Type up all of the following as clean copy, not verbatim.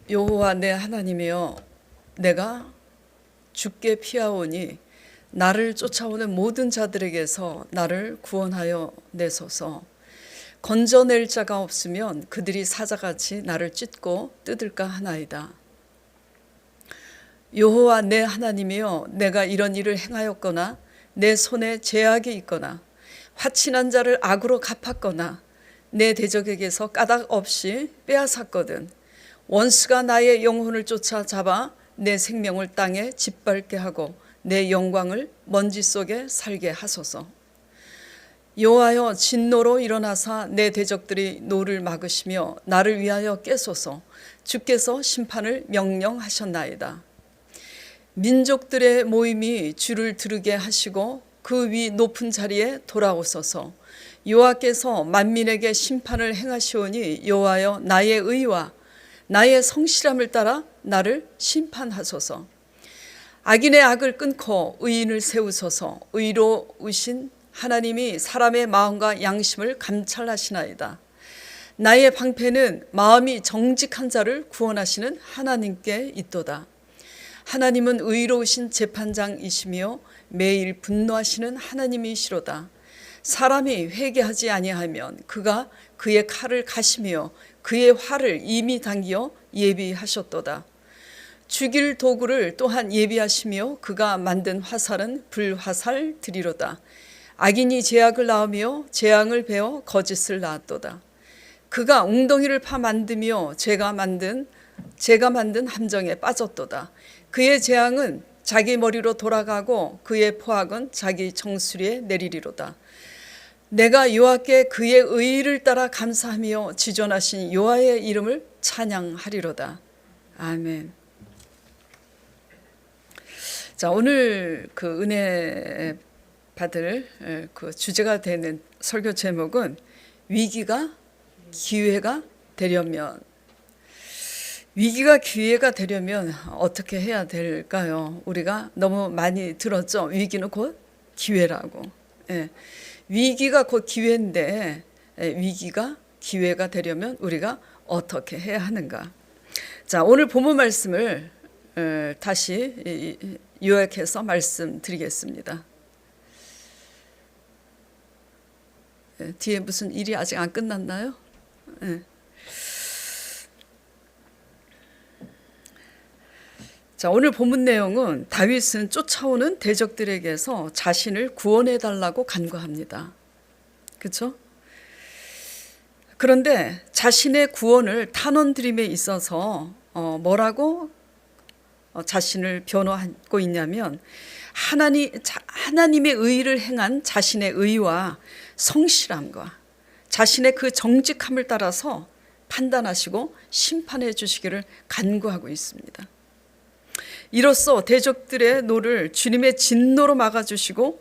여호와 내 하나님이여, 내가 주께 피하오니 나를 쫓아오는 모든 자들에게서 나를 구원하여 내소서. 건져낼 자가 없으면 그들이 사자같이 나를 찢고 뜯을까 하나이다. 여호와 내 하나님이여, 내가 이런 일을 행하였거나 내 손에 죄악이 있거나 화친한 자를 악으로 갚았거나 내 대적에게서 까닭 없이 빼앗았거든 원수가 나의 영혼을 쫓아 잡아 내 생명을 땅에 짓밟게 하고 내 영광을 먼지 속에 살게 하소서. 여호와여, 진노로 일어나사 내 대적들이 노를 막으시며 나를 위하여 깨소서. 주께서 심판을 명령하셨나이다. 민족들의 모임이 주를 들으게 하시고 그 위 높은 자리에 돌아오소서. 여호와께서 만민에게 심판을 행하시오니 여호와여, 나의 의와 나의 성실함을 따라 나를 심판하소서. 악인의 악을 끊고 의인을 세우소서. 의로우신 하나님이 사람의 마음과 양심을 감찰하시나이다. 나의 방패는 마음이 정직한 자를 구원하시는 하나님께 있도다. 하나님은 의로우신 재판장이시며 매일 분노하시는 하나님이시로다. 사람이 회개하지 아니하면 그가 그의 칼을 가시며 그의 활을 이미 당기어 예비하셨도다. 죽일 도구를 또한 예비하시며 그가 만든 화살은 불화살들이로다. 악인이 죄악을 낳으며 재앙을 베어 거짓을 낳았도다. 그가 웅덩이를 파 만들며 제가 만든 함정에 빠졌도다. 그의 재앙은 자기 머리로 돌아가고 그의 포악은 자기 정수리에 내리리로다. 내가 여호와께 그의 의를 따라 감사하며 지존하신 여호와의 이름을 찬양하리로다. 아멘. 자, 오늘 그 은혜 받을 그 주제가 되는 설교 제목은 위기가 기회가 되려면, 위기가 기회가 되려면 어떻게 해야 될까요? 우리가 너무 많이 들었죠. 위기는 곧 기회라고. 위기가 곧 기회인데 위기가 기회가 되려면 우리가 어떻게 해야 하는가? 자, 오늘 본문 말씀을 다시 요약해서 말씀드리겠습니다. 뒤에 무슨 일이 아직 안 끝났나요? 자, 오늘 본문 내용은 다윗은 쫓아오는 대적들에게서 자신을 구원해 달라고 간구합니다. 그렇죠? 그런데 자신의 구원을 탄원드림에 있어서 뭐라고 자신을 변호하고 있냐면 하나님의 의를 행한 자신의 의와 성실함과 자신의 그 정직함을 따라서 판단하시고 심판해 주시기를 간구하고 있습니다. 이로써 대적들의 노를 주님의 진노로 막아주시고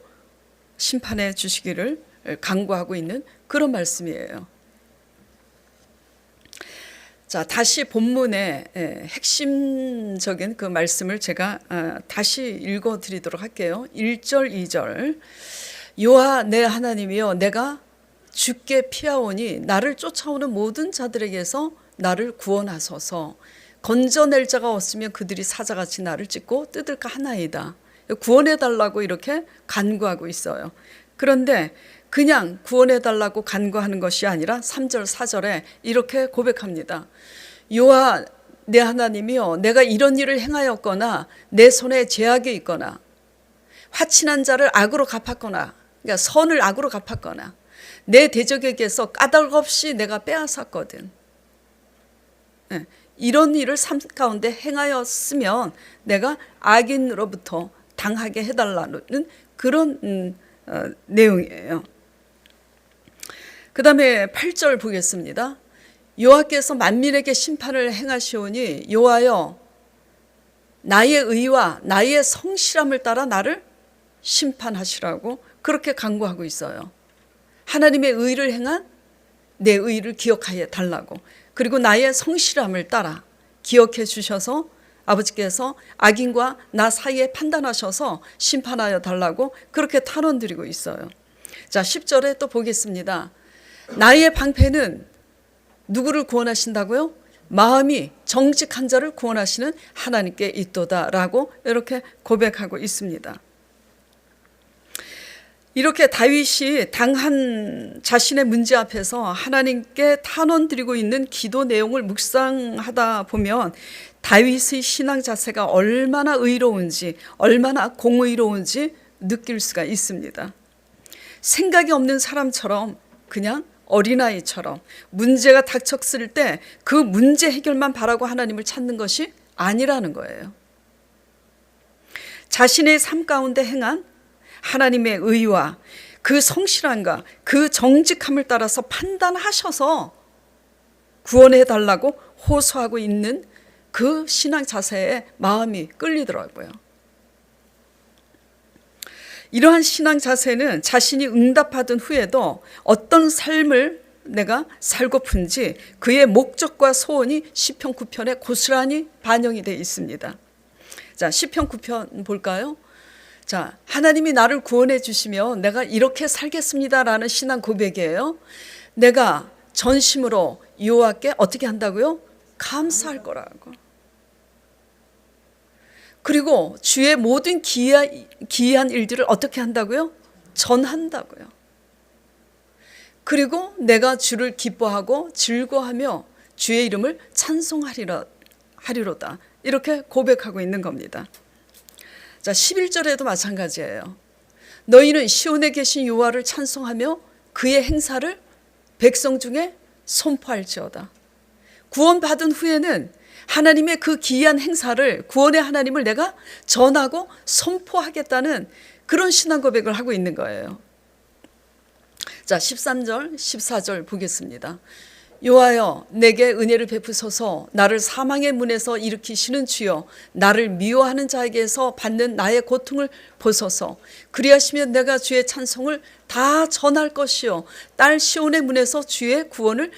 심판해 주시기를 간구하고 있는 그런 말씀이에요. 자, 다시 본문의 핵심적인 그 말씀을 제가 다시 읽어드리도록 할게요. 1절 2절. 여호와 내 하나님이여, 내가 주께 피하오니 나를 쫓아오는 모든 자들에게서 나를 구원하소서. 건져낼 자가 없으면 그들이 사자같이 나를 찢고 뜯을까 하나이다. 구원해달라고 이렇게 간구하고 있어요. 그런데 그냥 구원해달라고 간구하는 것이 아니라 3절 4절에 이렇게 고백합니다. 여호와 내 하나님이여, 내가 이런 일을 행하였거나 내 손에 죄악이 있거나 화친한 자를 악으로 갚았거나, 그러니까 선을 악으로 갚았거나 내 대적에게서 까닭 없이 내가 빼앗았거든. 이런 일을 삶 가운데 행하였으면 내가 악인으로부터 당하게 해달라는 그런 내용이에요. 그 다음에 8절 보겠습니다. 여호와께서 만민에게 심판을 행하시오니 여호와여, 나의 의와 나의 성실함을 따라 나를 심판하시라고 그렇게 간구하고 있어요. 하나님의 의를 행한 내 의를 기억하여 달라고, 그리고 나의 성실함을 따라 기억해 주셔서 아버지께서 악인과 나 사이에 판단하셔서 심판하여 달라고 그렇게 탄원드리고 있어요. 자, 10절에 또 보겠습니다. 나의 방패는 누구를 구원하신다고요? 마음이 정직한 자를 구원하시는 하나님께 있도다라고 이렇게 고백하고 있습니다. 이렇게 다윗이 당한 자신의 문제 앞에서 하나님께 탄원드리고 있는 기도 내용을 묵상하다 보면 다윗의 신앙 자세가 얼마나 의로운지, 얼마나 공의로운지 느낄 수가 있습니다. 생각이 없는 사람처럼, 그냥 어린아이처럼 문제가 닥쳤을 때 그 문제 해결만 바라고 하나님을 찾는 것이 아니라는 거예요. 자신의 삶 가운데 행한 하나님의 의와 그 성실함과 그 정직함을 따라서 판단하셔서 구원해 달라고 호소하고 있는 그 신앙 자세에 마음이 끌리더라고요. 이러한 신앙 자세는 자신이 응답받은 후에도 어떤 삶을 내가 살고픈지 그의 목적과 소원이 시편 9편에 고스란히 반영이 되어 있습니다. 자, 시편 9편 볼까요? 자, 하나님이 나를 구원해 주시면 내가 이렇게 살겠습니다라는 신앙 고백이에요. 내가 전심으로 여호와께 어떻게 한다고요? 감사할 거라고. 그리고 주의 모든 기이한 일들을 어떻게 한다고요? 전한다고요. 그리고 내가 주를 기뻐하고 즐거워하며 주의 이름을 찬송하리로다. 이렇게 고백하고 있는 겁니다. 자, 11절에도 마찬가지예요. 너희는 시온에 계신 여호와를 찬송하며 그의 행사를 백성 중에 선포할지어다. 구원받은 후에는 하나님의 그 기이한 행사를, 구원의 하나님을 내가 전하고 선포하겠다는 그런 신앙 고백을 하고 있는 거예요. 자, 13절, 14절 보겠습니다. 여호와여, 내게 은혜를 베푸소서. 나를 사망의 문에서 일으키시는 주여, 나를 미워하는 자에게서 받는 나의 고통을 보소서. 그리하시면 내가 주의 찬송을 다 전할 것이요, 딸 시온의 문에서 주의 구원을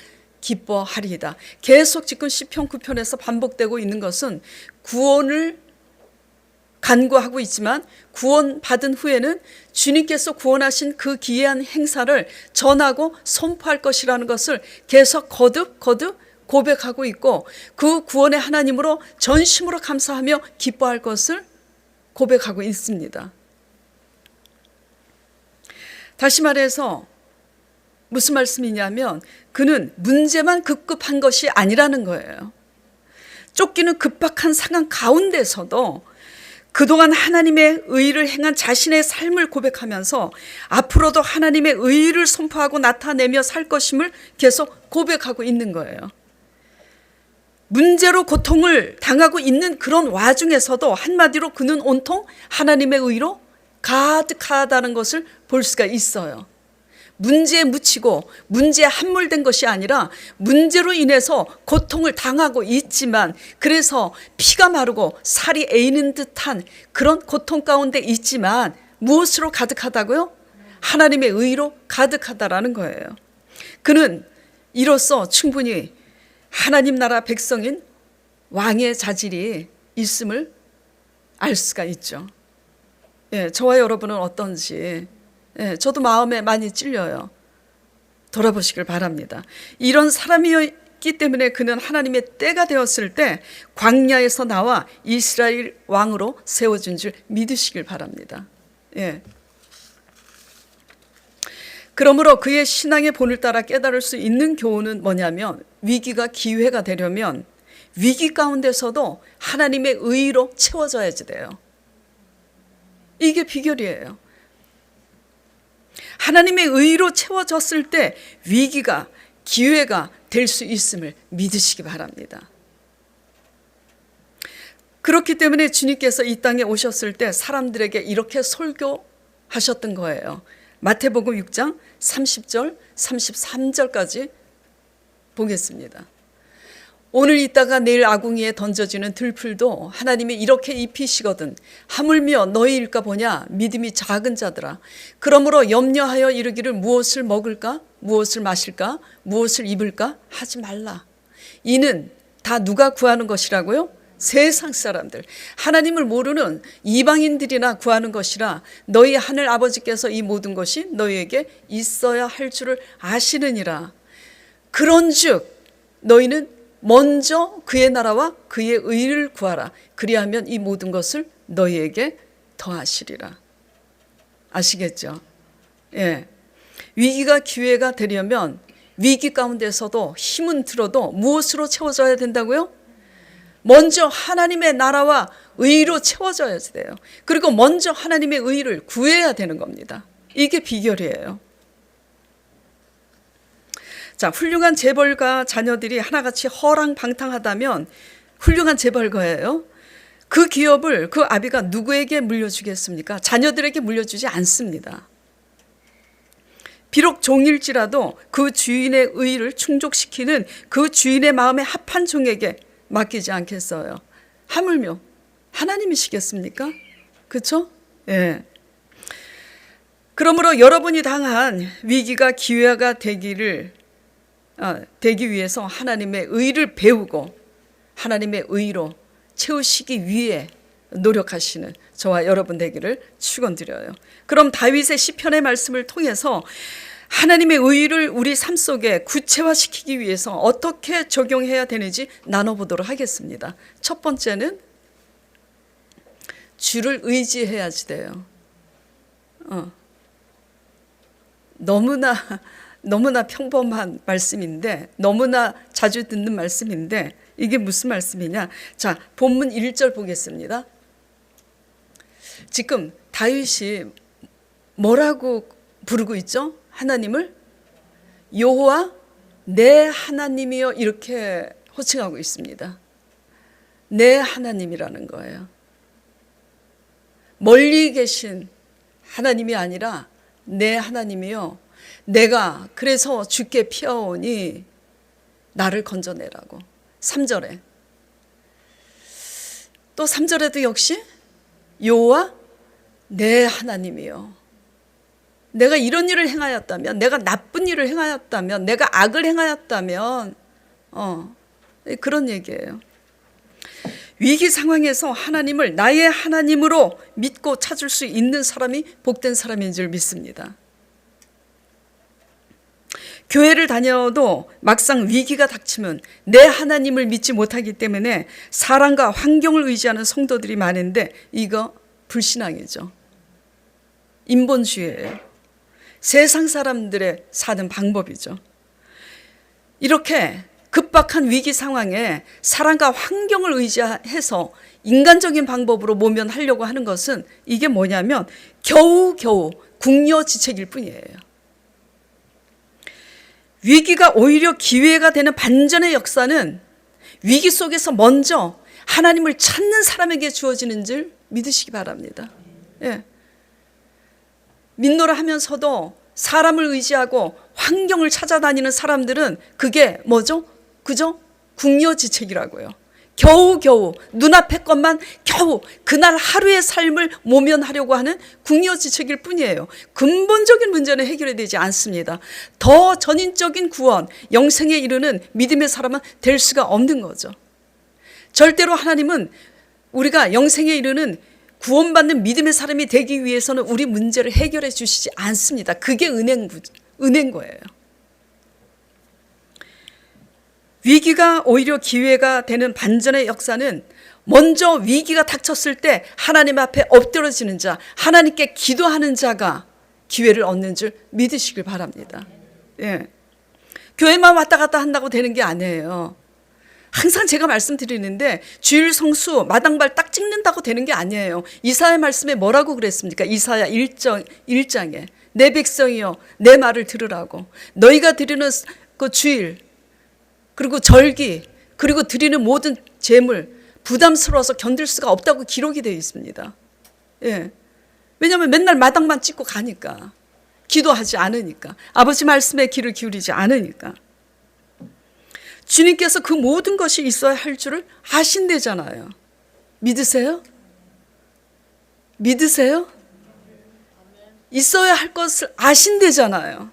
기뻐하리이다. 계속 지금 시편 9편에서 반복되고 있는 것은 구원을 간구하고 있지만 구원받은 후에는 주님께서 구원하신 그 기이한 행사를 전하고 선포할 것이라는 것을 계속 거듭 고백하고 있고, 그 구원의 하나님으로 전심으로 감사하며 기뻐할 것을 고백하고 있습니다. 다시 말해서 무슨 말씀이냐면 그는 문제만 급급한 것이 아니라는 거예요. 쫓기는 급박한 상황 가운데서도 그동안 하나님의 의를 행한 자신의 삶을 고백하면서 앞으로도 하나님의 의를 선포하고 나타내며 살 것임을 계속 고백하고 있는 거예요. 문제로 고통을 당하고 있는 그런 와중에서도 한마디로 그는 온통 하나님의 의로 가득하다는 것을 볼 수가 있어요. 문제에 묻히고 문제에 함몰된 것이 아니라 문제로 인해서 고통을 당하고 있지만, 그래서 피가 마르고 살이 애이는 듯한 그런 고통 가운데 있지만 무엇으로 가득하다고요? 하나님의 의로 가득하다라는 거예요. 그는 이로써 충분히 하나님 나라 백성인 왕의 자질이 있음을 알 수가 있죠. 예, 저와 여러분은 어떤지, 예, 저도 마음에 많이 찔려요. 돌아보시길 바랍니다. 이런 사람이었기 때문에 그는 하나님의 때가 되었을 때 광야에서 나와 이스라엘 왕으로 세워준 줄 믿으시길 바랍니다. 예. 그러므로 그의 신앙의 본을 따라 깨달을 수 있는 교훈은 뭐냐면, 위기가 기회가 되려면 위기 가운데서도 하나님의 의로 채워져야지 돼요. 이게 비결이에요. 하나님의 의로 채워졌을 때 위기가 기회가 될 수 있음을 믿으시기 바랍니다. 그렇기 때문에 주님께서 이 땅에 오셨을 때 사람들에게 이렇게 설교하셨던 거예요. 마태복음 6장 30절 33절까지 보겠습니다. 오늘 있다가 내일 아궁이에 던져지는 들풀도 하나님이 이렇게 입히시거든 하물며 너희일까 보냐, 믿음이 작은 자들아. 그러므로 염려하여 이르기를 무엇을 먹을까, 무엇을 마실까, 무엇을 입을까 하지 말라. 이는 다 누가 구하는 것이라고요? 세상 사람들, 하나님을 모르는 이방인들이나 구하는 것이라 너희 하늘 아버지께서 이 모든 것이 너희에게 있어야 할 줄을 아시느니라. 그런즉 너희는 먼저 그의 나라와 그의 의를 구하라. 그리하면 이 모든 것을 너희에게 더하시리라. 아시겠죠? 예. 위기가 기회가 되려면 위기 가운데서도 힘은 들어도 무엇으로 채워져야 된다고요? 먼저 하나님의 나라와 의로 채워져야 돼요. 그리고 먼저 하나님의 의를 구해야 되는 겁니다. 이게 비결이에요. 자, 훌륭한 재벌가 자녀들이 하나같이 허랑방탕하다면 훌륭한 재벌가예요. 그 기업을 그 아비가 누구에게 물려주겠습니까? 자녀들에게 물려주지 않습니다. 비록 종일지라도 그 주인의 의를 충족시키는 그 주인의 마음에 합한 종에게 맡기지 않겠어요. 하물며 하나님이시겠습니까? 그렇죠? 예. 그러므로 여러분이 당한 위기가 기회가 되기 위해서 하나님의 의를 배우고 하나님의 의로 채우시기 위해 노력하시는 저와 여러분 되기를 축원드려요. 그럼 다윗의 시편의 말씀을 통해서 하나님의 의를 우리 삶 속에 구체화시키기 위해서 어떻게 적용해야 되는지 나눠보도록 하겠습니다. 첫 번째는 주를 의지해야지 돼요. 너무나 평범한 말씀인데, 너무나 자주 듣는 말씀인데 이게 무슨 말씀이냐? 자, 본문 1절 보겠습니다. 지금 다윗이 뭐라고 부르고 있죠? 하나님을 여호와 내 하나님이여 이렇게 호칭하고 있습니다. 내 하나님이라는 거예요. 멀리 계신 하나님이 아니라 내 하나님이여, 내가 그래서 주께 피하오니 나를 건져내라고. 3절에 또 3절에도 역시 여호와 내 하나님이여, 내가 이런 일을 행하였다면, 내가 나쁜 일을 행하였다면, 내가 악을 행하였다면, 그런 얘기예요. 위기 상황에서 하나님을 나의 하나님으로 믿고 찾을 수 있는 사람이 복된 사람인 줄 믿습니다. 교회를 다녀도 막상 위기가 닥치면 내 하나님을 믿지 못하기 때문에 사람과 환경을 의지하는 성도들이 많은데 이거 불신앙이죠. 인본주의예요. 세상 사람들의 사는 방법이죠. 이렇게 급박한 위기 상황에 사람과 환경을 의지해서 인간적인 방법으로 모면하려고 하는 것은 이게 뭐냐면 겨우겨우 궁여지책일 뿐이에요. 위기가 오히려 기회가 되는 반전의 역사는 위기 속에서 먼저 하나님을 찾는 사람에게 주어지는 줄 믿으시기 바랍니다. 예. 믿노라 하면서도 사람을 의지하고 환경을 찾아다니는 사람들은 그게 뭐죠? 그죠? 궁여지책이라고요. 겨우겨우 눈앞의 것만 겨우 그날 하루의 삶을 모면하려고 하는 궁여지책일 뿐이에요. 근본적인 문제는 해결이 되지 않습니다. 더 전인적인 구원, 영생에 이르는 믿음의 사람은 될 수가 없는 거죠. 절대로 하나님은 우리가 영생에 이르는 구원받는 믿음의 사람이 되기 위해서는 우리 문제를 해결해 주시지 않습니다. 그게 은혜인 거예요. 위기가 오히려 기회가 되는 반전의 역사는 먼저 위기가 닥쳤을 때 하나님 앞에 엎드러지는 자, 하나님께 기도하는 자가 기회를 얻는 줄 믿으시길 바랍니다. 예. 교회만 왔다 갔다 한다고 되는 게 아니에요. 항상 제가 말씀드리는데 주일 성수 마당발 딱 찍는다고 되는 게 아니에요. 이사야 말씀에 뭐라고 그랬습니까? 이사야 1장에 내 백성이여 내 말을 들으라고. 너희가 드리는 그 주일 그리고 절기 그리고 드리는 모든 제물 부담스러워서 견딜 수가 없다고 기록이 되어 있습니다. 예. 왜냐하면 맨날 마당만 찍고 가니까, 기도하지 않으니까, 아버지 말씀에 귀를 기울이지 않으니까. 주님께서 그 모든 것이 있어야 할 줄을 아신대잖아요. 믿으세요? 믿으세요? 있어야 할 것을 아신대잖아요.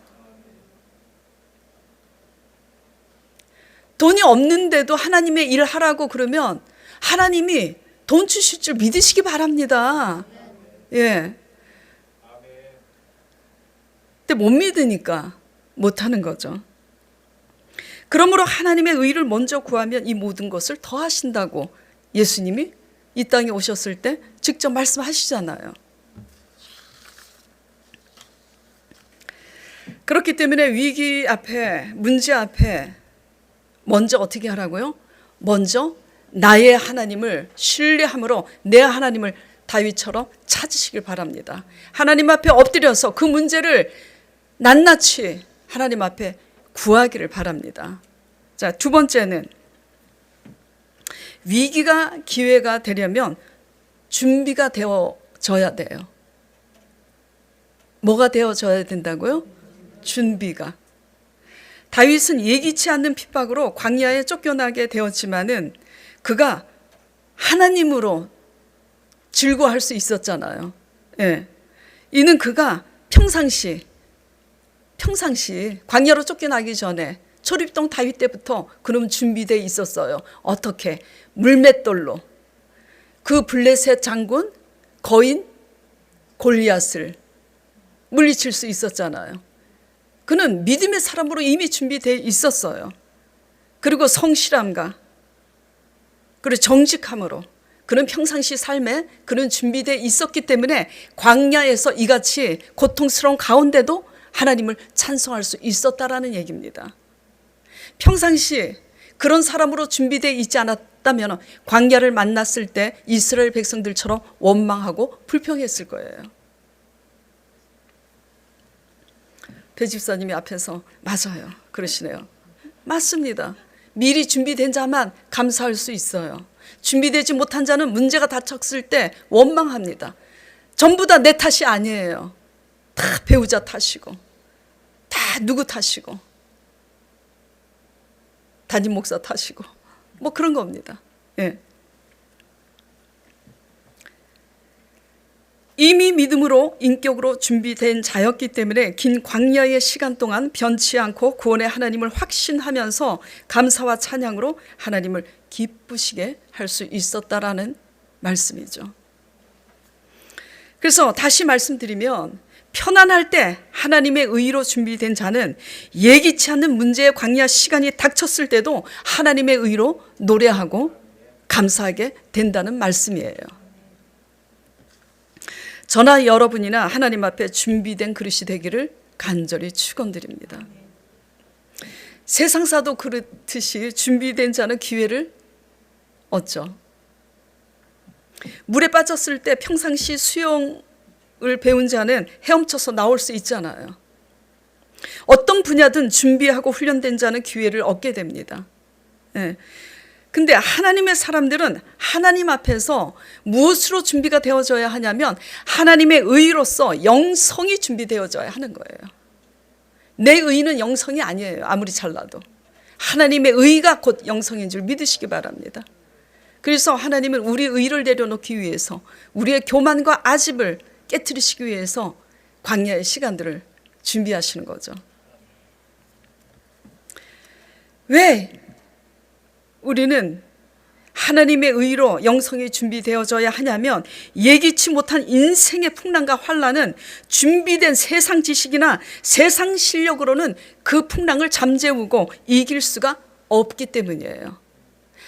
돈이 없는데도 하나님의 일을 하라고 그러면 하나님이 돈 주실 줄 믿으시기 바랍니다. 예. 근데 못 믿으니까 못 하는 거죠. 그러므로 하나님의 의를 먼저 구하면 이 모든 것을 더하신다고 예수님이 이 땅에 오셨을 때 직접 말씀하시잖아요. 그렇기 때문에 위기 앞에, 문제 앞에 먼저 어떻게 하라고요? 먼저 나의 하나님을 신뢰함으로 내 하나님을 다윗처럼 찾으시길 바랍니다. 하나님 앞에 엎드려서 그 문제를 낱낱이 하나님 앞에 구하기를 바랍니다. 자, 두 번째는 위기가 기회가 되려면 준비가 되어져야 돼요. 뭐가 되어져야 된다고요? 준비가. 다윗은 예기치 않는 핍박으로 광야에 쫓겨나게 되었지만은 그가 하나님으로 즐거워할 수 있었잖아요. 예. 이는 그가 평상시 광야로 쫓겨나기 전에 초립동 다윗 때부터 그럼 준비되어 있었어요. 어떻게? 물맷돌로 그 블레셋 장군 거인 골리앗을 물리칠 수 있었잖아요. 그는 믿음의 사람으로 이미 준비되어 있었어요. 그리고 성실함과 그리고 정직함으로 그는 평상시 삶에 그는 준비되어 있었기 때문에 광야에서 이같이 고통스러운 가운데도 하나님을 찬송할 수 있었다라는 얘기입니다. 평상시 그런 사람으로 준비되어 있지 않았다면 광야를 만났을 때 이스라엘 백성들처럼 원망하고 불평했을 거예요. 배 집사님이 앞에서 맞아요 그러시네요. 맞습니다. 미리 준비된 자만 감사할 수 있어요. 준비되지 못한 자는 문제가 닥쳤을 때 원망합니다. 전부 다 내 탓이 아니에요. 다 배우자 탓이고 다 누구 탓이고 담임 목사 탓이고 뭐 그런 겁니다. 예. 이미 믿음으로 인격으로 준비된 자였기 때문에 긴 광야의 시간 동안 변치 않고 구원의 하나님을 확신하면서 감사와 찬양으로 하나님을 기쁘시게 할 수 있었다라는 말씀이죠. 그래서 다시 말씀드리면 편안할 때 하나님의 의로 준비된 자는 예기치 않는 문제의 광야 시간이 닥쳤을 때도 하나님의 의로 노래하고 감사하게 된다는 말씀이에요. 저나 여러분이나 하나님 앞에 준비된 그릇이 되기를 간절히 축원드립니다. 세상사도 그렇듯이 준비된 자는 기회를 얻죠. 물에 빠졌을 때 평상시 수영을 배운 자는 헤엄쳐서 나올 수 있잖아요. 어떤 분야든 준비하고 훈련된 자는 기회를 얻게 됩니다. 네. 근데 하나님의 사람들은 하나님 앞에서 무엇으로 준비가 되어져야 하냐면 하나님의 의로서 영성이 준비되어져야 하는 거예요. 내 의는 영성이 아니에요. 아무리 잘나도. 하나님의 의가 곧 영성인 줄 믿으시기 바랍니다. 그래서 하나님은 우리 의를 내려놓기 위해서 우리의 교만과 아집을 깨트리시기 위해서 광야의 시간들을 준비하시는 거죠. 왜 우리는 하나님의 의로 영성이 준비되어져야 하냐면 예기치 못한 인생의 풍랑과 환란은 준비된 세상 지식이나 세상 실력으로는 그 풍랑을 잠재우고 이길 수가 없기 때문이에요.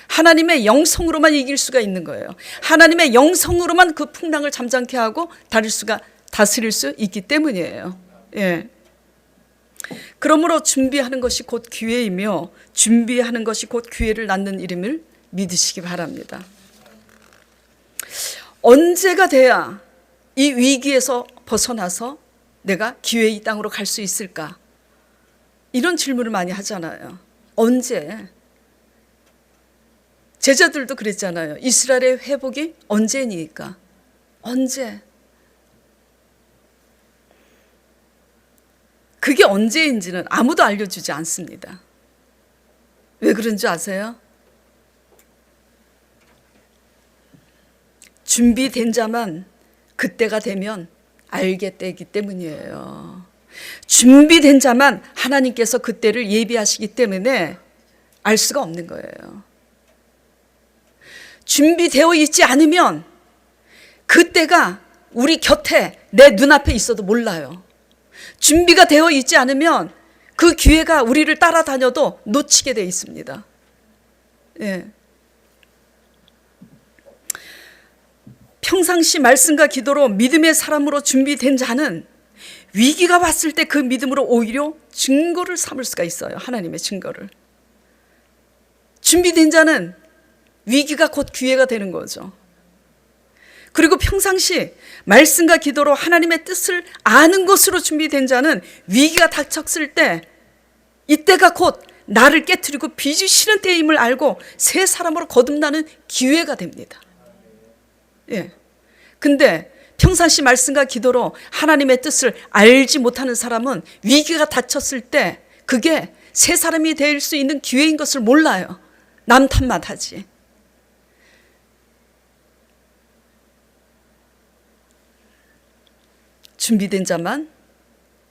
하나님의 영성으로만 이길 수가 있는 거예요. 하나님의 영성으로만 그 풍랑을 잠잠케 하고 다스릴 수 있기 때문이에요. 예. 그러므로 준비하는 것이 곧 기회이며 준비하는 것이 곧 기회를 낳는 일임을 믿으시기 바랍니다. 언제가 돼야 이 위기에서 벗어나서 내가 기회의 이 땅으로 갈 수 있을까? 이런 질문을 많이 하잖아요. 언제? 제자들도 그랬잖아요. 이스라엘의 회복이 언제니까? 언제? 그게 언제인지는 아무도 알려주지 않습니다. 왜 그런 줄 아세요? 준비된 자만 그때가 되면 알게 되기 때문이에요. 준비된 자만 하나님께서 그때를 예비하시기 때문에 알 수가 없는 거예요. 준비되어 있지 않으면 그때가 우리 곁에 내 눈앞에 있어도 몰라요. 준비가 되어 있지 않으면 그 기회가 우리를 따라다녀도 놓치게 돼 있습니다. 예. 평상시 말씀과 기도로 믿음의 사람으로 준비된 자는 위기가 왔을 때 그 믿음으로 오히려 증거를 삼을 수가 있어요. 하나님의 증거를. 준비된 자는 위기가 곧 기회가 되는 거죠. 그리고 평상시 말씀과 기도로 하나님의 뜻을 아는 것으로 준비된 자는 위기가 닥쳤을 때 이때가 곧 나를 깨트리고 빚으시는 때임을 알고 새 사람으로 거듭나는 기회가 됩니다. 예. 근데 평상시 말씀과 기도로 하나님의 뜻을 알지 못하는 사람은 위기가 닥쳤을 때 그게 새 사람이 될 수 있는 기회인 것을 몰라요. 남 탓만 하지. 준비된 자만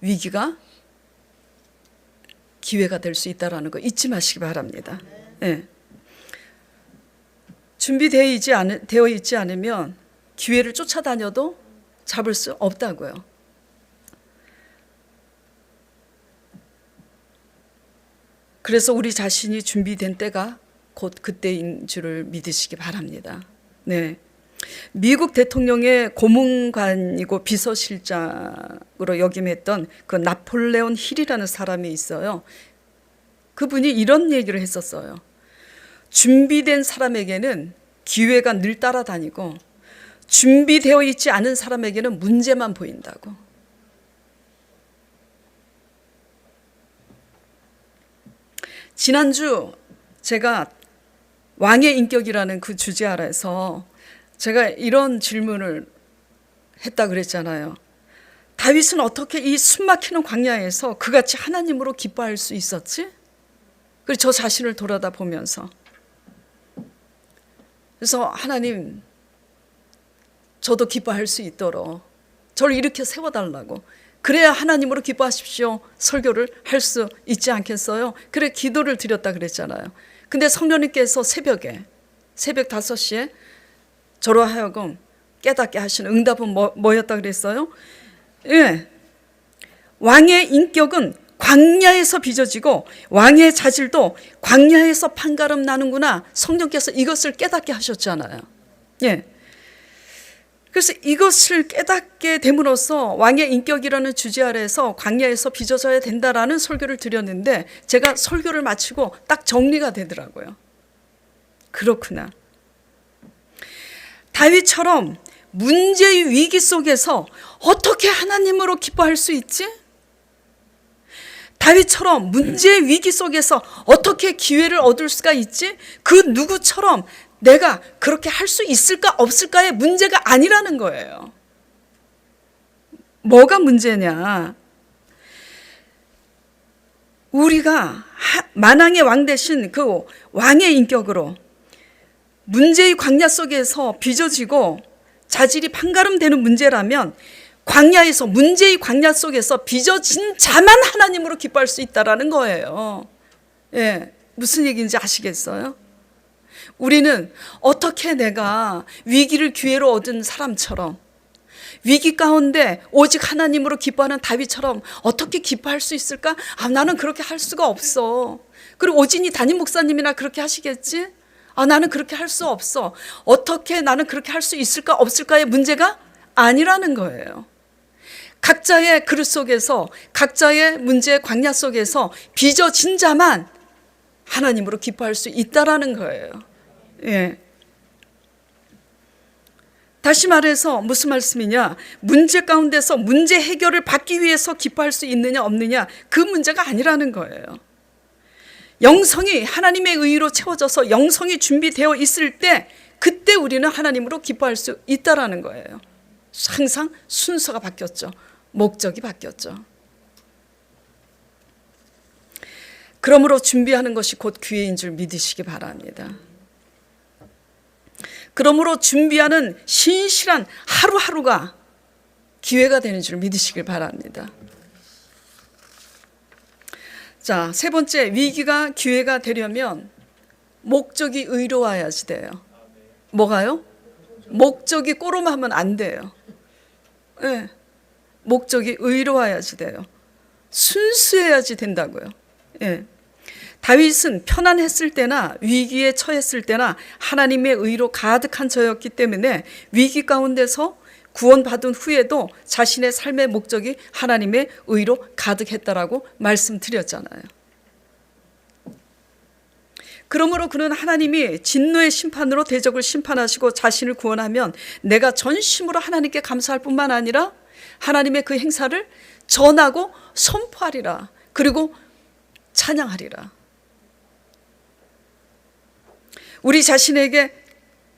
위기가 기회가 될 수 있다는 거 잊지 마시기 바랍니다. 네. 준비되어 있지 않으면 기회를 쫓아다녀도 잡을 수 없다고요. 그래서 우리 자신이 준비된 때가 곧 그때인 줄을 믿으시기 바랍니다. 네. 미국 대통령의 고문관이고 비서실장으로 역임했던 그 나폴레온 힐이라는 사람이 있어요. 그분이 이런 얘기를 했었어요. 준비된 사람에게는 기회가 늘 따라다니고 준비되어 있지 않은 사람에게는 문제만 보인다고. 지난주 제가 왕의 인격이라는 그 주제 아래서 제가 이런 질문을 했다 그랬잖아요. 다윗은 어떻게 이 숨막히는 광야에서 그같이 하나님으로 기뻐할 수 있었지? 그리고 저 자신을 돌아다 보면서 그래서 하나님 저도 기뻐할 수 있도록 저를 이렇게 세워달라고, 그래야 하나님으로 기뻐하십시오 설교를 할 수 있지 않겠어요? 그래 기도를 드렸다 그랬잖아요. 근데 성령님께서 새벽 5시에 저로 하여금 깨닫게 하시는 응답은 뭐였다 그랬어요? 예. 왕의 인격은 광야에서 빚어지고 왕의 자질도 광야에서 판가름 나는구나. 성령께서 이것을 깨닫게 하셨잖아요. 예. 그래서 이것을 깨닫게 됨으로써 왕의 인격이라는 주제 아래에서 광야에서 빚어져야 된다라는 설교를 드렸는데 제가 설교를 마치고 딱 정리가 되더라고요. 그렇구나. 다윗처럼 문제의 위기 속에서 어떻게 하나님으로 기뻐할 수 있지? 다윗처럼 문제의 위기 속에서 어떻게 기회를 얻을 수가 있지? 그 누구처럼 내가 그렇게 할 수 있을까 없을까의 문제가 아니라는 거예요. 뭐가 문제냐? 우리가 만왕의 왕 대신 그 왕의 인격으로 문제의 광야 속에서 빚어지고 자질이 판가름되는 문제라면 광야에서 문제의 광야 속에서 빚어진 자만 하나님으로 기뻐할 수 있다라는 거예요. 예, 무슨 얘기인지 아시겠어요? 우리는 어떻게 내가 위기를 기회로 얻은 사람처럼 위기 가운데 오직 하나님으로 기뻐하는 다윗처럼 어떻게 기뻐할 수 있을까? 나는 그렇게 할 수가 없어. 그리고 오진이 담임 목사님이나 그렇게 하시겠지? 나는 그렇게 할 수 없어. 어떻게 나는 그렇게 할 수 있을까 없을까의 문제가 아니라는 거예요. 각자의 그릇 속에서 각자의 문제의 광야 속에서 빚어진 자만 하나님으로 기뻐할 수 있다라는 거예요. 예. 다시 말해서 무슨 말씀이냐? 문제 가운데서 문제 해결을 받기 위해서 기뻐할 수 있느냐 없느냐 그 문제가 아니라는 거예요. 영성이 하나님의 의로 채워져서 영성이 준비되어 있을 때 그때 우리는 하나님으로 기뻐할 수 있다라는 거예요. 항상 순서가 바뀌었죠. 목적이 바뀌었죠. 그러므로 준비하는 것이 곧 기회인 줄 믿으시기 바랍니다. 그러므로 준비하는 신실한 하루하루가 기회가 되는 줄 믿으시길 바랍니다. 자, 세 번째, 위기가 기회가 되려면 목적이 의로워야지 돼요. 뭐가요? 목적이 꼬름하면 안 돼요. 네. 목적이 의로워야지 돼요. 순수해야지 된다고요. 예. 다윗은 편안했을 때나 위기에 처했을 때나 하나님의 의로 가득한 자였기 때문에 위기 가운데서 구원받은 후에도 자신의 삶의 목적이 하나님의 의로 가득했다라고 말씀드렸잖아요. 그러므로 그는 하나님이 진노의 심판으로 대적을 심판하시고 자신을 구원하면 내가 전심으로 하나님께 감사할 뿐만 아니라 하나님의 그 행사를 전하고 선포하리라. 그리고 찬양하리라. 우리 자신에게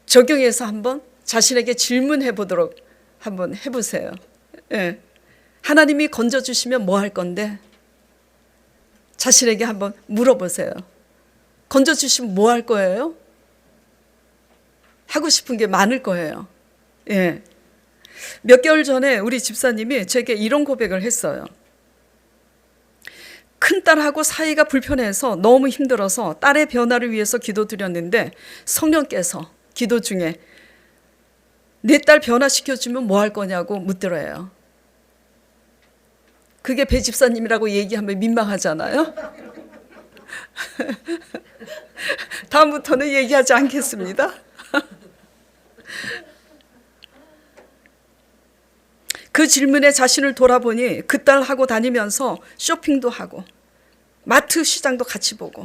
적용해서 한번 자신에게 질문해 보도록 한번 해보세요. 예. 하나님이 건져주시면 뭐 할 건데? 자신에게 한번 물어보세요. 건져주시면 뭐 할 거예요? 하고 싶은 게 많을 거예요. 예. 몇 개월 전에 우리 집사님이 제게 이런 고백을 했어요. 큰딸하고 사이가 불편해서 너무 힘들어서 딸의 변화를 위해서 기도드렸는데 성령께서 기도 중에 내 딸 변화시켜주면 뭐 할 거냐고 묻더래요. 그게 배 집사님이라고 얘기하면 민망하잖아요. 다음부터는 얘기하지 않겠습니다. 그 질문에 자신을 돌아보니 그 딸하고 다니면서 쇼핑도 하고 마트 시장도 같이 보고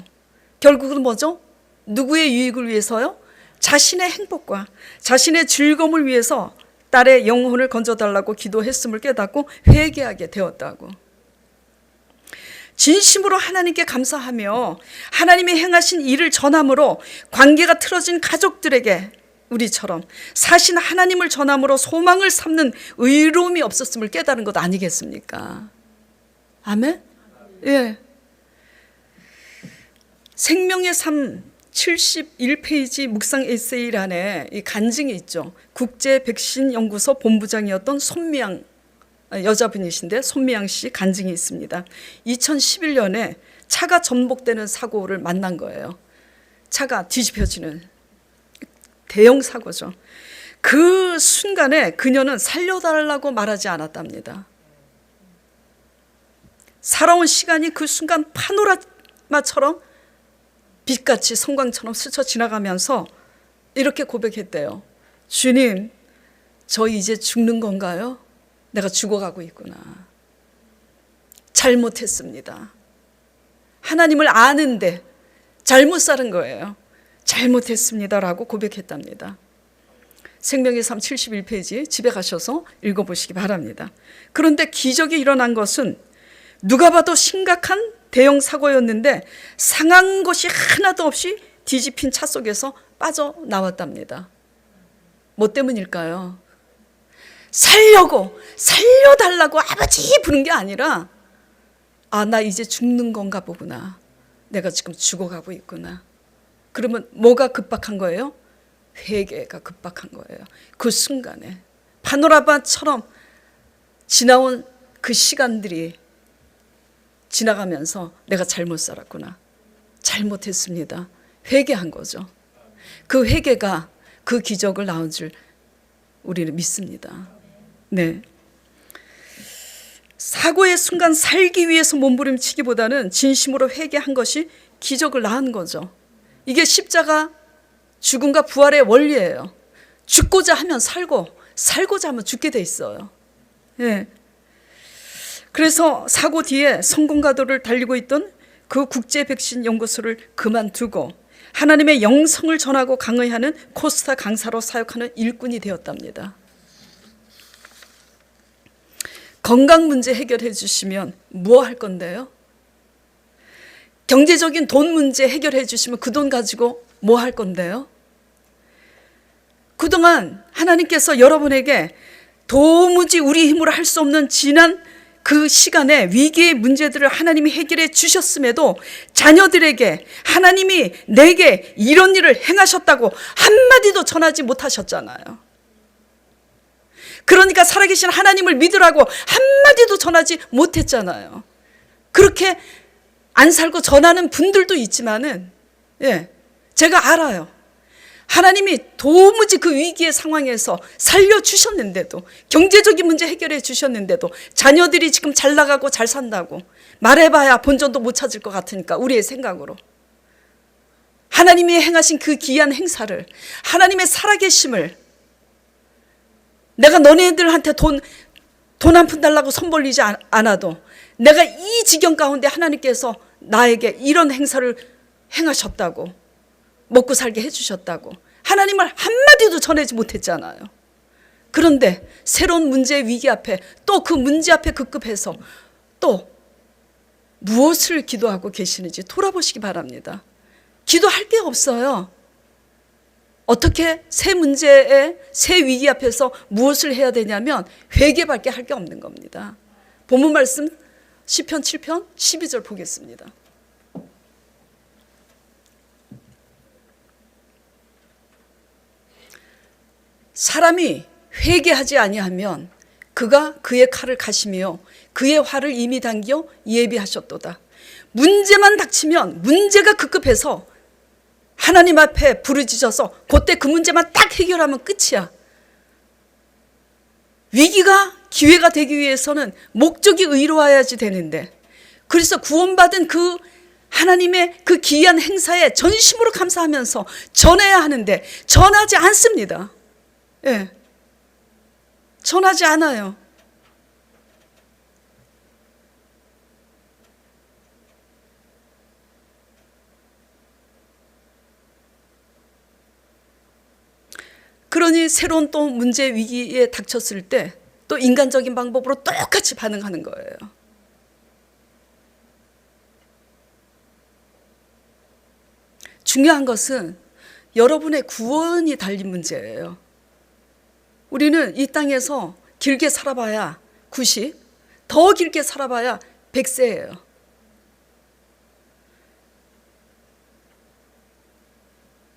결국은 뭐죠? 누구의 유익을 위해서요? 자신의 행복과 자신의 즐거움을 위해서 딸의 영혼을 건져달라고 기도했음을 깨닫고 회개하게 되었다고. 진심으로 하나님께 감사하며 하나님이 행하신 일을 전함으로 관계가 틀어진 가족들에게 우리처럼 사신 하나님을 전함으로 소망을 삼는 의로움이 없었음을 깨달은 것 아니겠습니까? 아멘? 예. 생명의 삶 71페이지 묵상 에세이란에 이 간증이 있죠. 국제백신연구소 본부장이었던 손미양 여자분이신데 손미양 씨 간증이 있습니다. 2011년에 차가 전복되는 사고를 만난 거예요. 차가 뒤집혀지는 대형 사고죠. 그 순간에 그녀는 살려달라고 말하지 않았답니다. 살아온 시간이 그 순간 파노라마처럼 빛같이 성광처럼 스쳐 지나가면서 이렇게 고백했대요. 주님, 저 이제 죽는 건가요? 내가 죽어가고 있구나. 잘못했습니다. 하나님을 아는데 잘못 살은 거예요. 잘못했습니다라고 고백했답니다. 생명의 삶 71페이지 집에 가셔서 읽어보시기 바랍니다. 그런데 기적이 일어난 것은 누가 봐도 심각한 대형 사고였는데 상한 것이 하나도 없이 뒤집힌 차 속에서 빠져나왔답니다. 뭐 때문일까요? 살려달라고 아버지 부른 게 아니라 나 이제 죽는 건가 보구나. 내가 지금 죽어가고 있구나. 그러면 뭐가 급박한 거예요? 회개가 급박한 거예요. 그 순간에 파노라마처럼 지나온 그 시간들이 지나가면서 내가 잘못 살았구나. 잘못했습니다. 회개한 거죠. 그 회개가 그 기적을 낳은 줄 우리는 믿습니다. 네. 사고의 순간 살기 위해서 몸부림치기보다는 진심으로 회개한 것이 기적을 낳은 거죠. 이게 십자가 죽음과 부활의 원리예요. 죽고자 하면 살고, 살고자 하면 죽게 돼 있어요. 예. 그래서 사고 뒤에 성공가도를 달리고 있던 그 국제백신연구소를 그만두고 하나님의 영성을 전하고 강의하는 코스타 강사로 사역하는 일꾼이 되었답니다. 건강 문제 해결해 주시면 뭐 할 건데요? 경제적인 돈 문제 해결해 주시면 그 돈 가지고 뭐 할 건데요? 그동안 하나님께서 여러분에게 도무지 우리 힘으로 할 수 없는 지난 그 시간에 위기의 문제들을 하나님이 해결해 주셨음에도 자녀들에게 하나님이 내게 이런 일을 행하셨다고 한마디도 전하지 못하셨잖아요. 그러니까 살아계신 하나님을 믿으라고 한마디도 전하지 못했잖아요. 그렇게 안 살고 전하는 분들도 있지만은, 제가 알아요. 하나님이 도무지 그 위기의 상황에서 살려주셨는데도, 경제적인 문제 해결해 주셨는데도, 자녀들이 지금 잘 나가고 잘 산다고, 말해봐야 본전도 못 찾을 것 같으니까 우리의 생각으로. 하나님이 행하신 그 귀한 행사를, 하나님의 살아계심을 내가 너네들한테 돈 한 푼 달라고 손 벌리지 않아도 내가 이 지경 가운데 하나님께서 나에게 이런 행사를 행하셨다고, 먹고 살게 해주셨다고 하나님을 한마디도 전하지 못했잖아요. 그런데 새로운 문제의 위기 앞에, 또 그 문제 앞에 급급해서 또 무엇을 기도하고 계시는지 돌아보시기 바랍니다. 기도할 게 없어요. 어떻게 새 문제에, 새 위기 앞에서 무엇을 해야 되냐면 회개밖에 할 게 없는 겁니다. 본문 말씀 시편 7편 12절 보겠습니다. 사람이 회개하지 아니하면 그가 그의 칼을 가시며 그의 활을 이미 당겨 예비하셨도다. 문제만 닥치면, 문제가 급급해서 하나님 앞에 부르짖어서 그때 그 문제만 딱 해결하면 끝이야. 위기가 기회가 되기 위해서는 목적이 의로워야지 되는데, 그래서 구원받은 그 하나님의 그 귀한 행사에 전심으로 감사하면서 전해야 하는데 전하지 않습니다. 예, 전하지 않아요. 그러니 새로운 또 문제 위기에 닥쳤을 때 또 인간적인 방법으로 똑같이 반응하는 거예요. 중요한 것은 여러분의 구원이 달린 문제예요. 우리는 이 땅에서 길게 살아봐야 90, 더 길게 살아봐야 100세예요.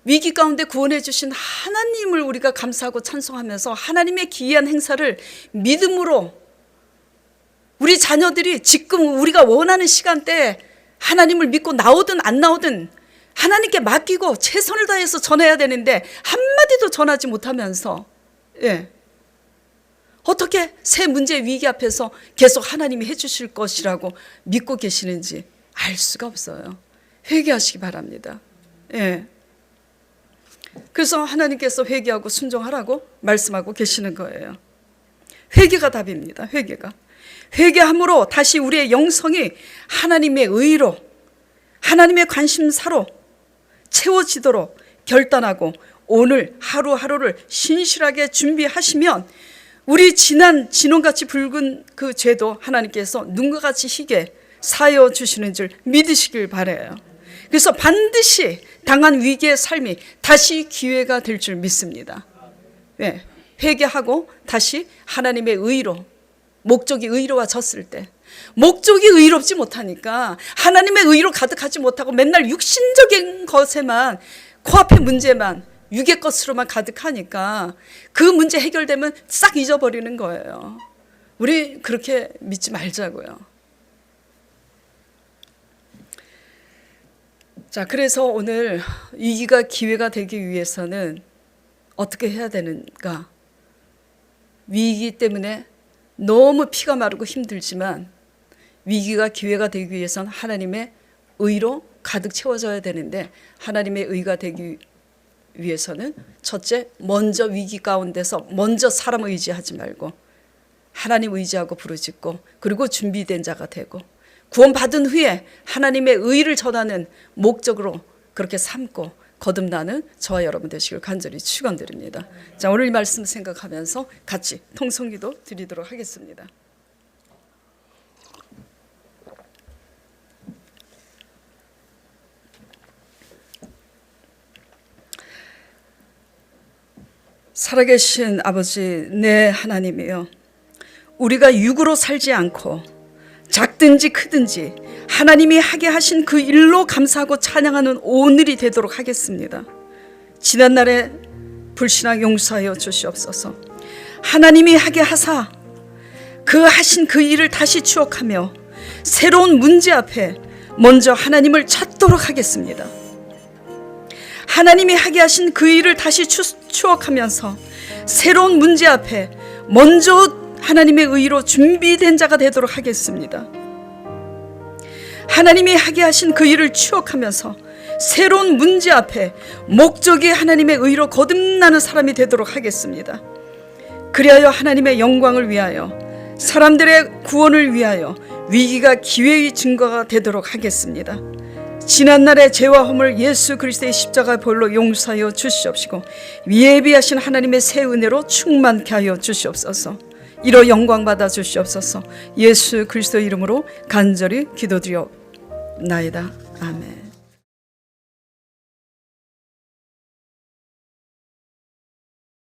위기 가운데 구원해 주신 하나님을 우리가 감사하고 찬송하면서 하나님의 기이한 행사를 믿음으로 우리 자녀들이 지금 우리가 원하는 시간대에 하나님을 믿고 나오든 안 나오든 하나님께 맡기고 최선을 다해서 전해야 되는데 한마디도 전하지 못하면서, 예, 어떻게 새 문제 위기 앞에서 계속 하나님이 해주실 것이라고 믿고 계시는지 알 수가 없어요. 회개하시기 바랍니다. 예. 그래서 하나님께서 회개하고 순종하라고 말씀하고 계시는 거예요. 회개가 답입니다. 회개함으로 다시 우리의 영성이 하나님의 의로, 하나님의 관심사로 채워지도록 결단하고 오늘 하루하루를 신실하게 준비하시면 우리 진홍같이 붉은 그 죄도 하나님께서 눈과 같이 희게 사여 주시는 줄 믿으시길 바라요. 그래서 반드시 당한 위기의 삶이 다시 기회가 될 줄 믿습니다. 네, 회개하고 다시 하나님의 의로, 목적이 의로워졌을 때, 목적이 의롭지 못하니까 하나님의 의로 가득하지 못하고 맨날 육신적인 것에만, 코앞의 문제만, 육의 것으로만 가득하니까 그 문제 해결되면 싹 잊어버리는 거예요. 우리 그렇게 믿지 말자고요. 자, 그래서 오늘 위기가 기회가 되기 위해서는 어떻게 해야 되는가? 위기 때문에 너무 피가 마르고 힘들지만 위기가 기회가 되기 위해서는 하나님의 의로 가득 채워져야 되는데, 하나님의 의가 되기 위해서는 첫째, 먼저 위기 가운데서 먼저 사람 의지하지 말고 하나님 의지하고 부르짖고, 그리고 준비된 자가 되고, 구원받은 후에 하나님의 의를 전하는 목적으로 그렇게 삼고 거듭나는 저와 여러분 되시길 간절히 축원드립니다. 자, 오늘 이 말씀 생각하면서 같이 통성기도 드리도록 하겠습니다. 살아계신 아버지, 내 하나님이여, 우리가 육으로 살지 않고 작든지 크든지 하나님이 하게 하신 그 일로 감사하고 찬양하는 오늘이 되도록 하겠습니다. 지난날에 불신앙 용서하여 주시옵소서. 하나님이 하게 하사 그 하신 그 일을 다시 추억하며 새로운 문제 앞에 먼저 하나님을 찾도록 하겠습니다. 하나님이 하게 하신 그 일을 다시 추억하면서 새로운 문제 앞에 먼저 하나님의 의로 준비된 자가 되도록 하겠습니다. 하나님이 하게 하신 그 일을 추억하면서 새로운 문제 앞에 목적이 하나님의 의로 거듭나는 사람이 되도록 하겠습니다. 그리하여 하나님의 영광을 위하여, 사람들의 구원을 위하여 위기가 기회의 증거가 되도록 하겠습니다. 지난날의 죄와 허물 예수 그리스도의 십자가 보혈로 용서하여 주시옵시고 예비하신 하나님의 새 은혜로 충만케 하여 주시옵소서. 이로 영광 받아 주시옵소서. 예수 그리스도 이름으로 간절히 기도드리옵나이다. 아멘.